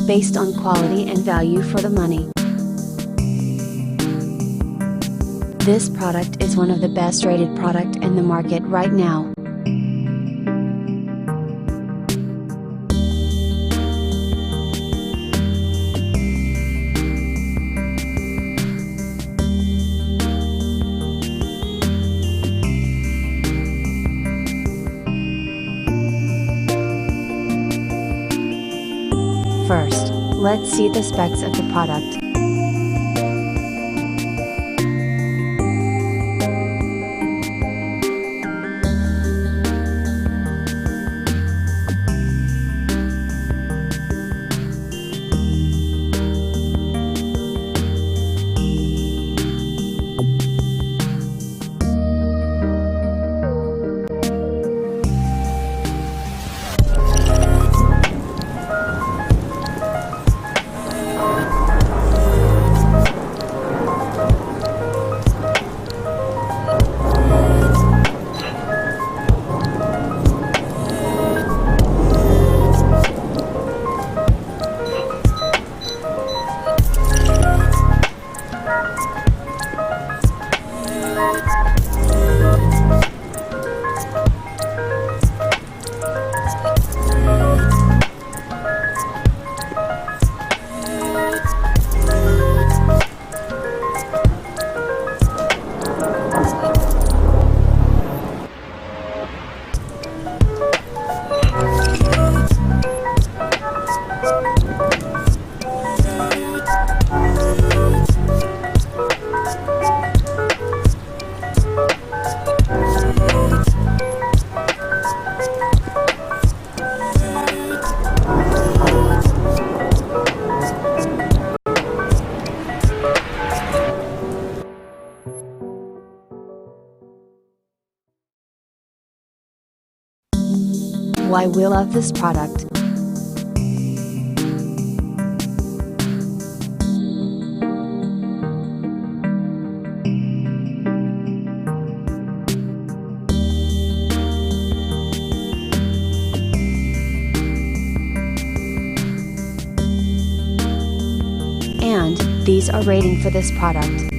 based on quality and value for the money. This product is one of the best rated product in the market right now. First, let's see the specs of the product. Why we love this product. And these are rating for this product.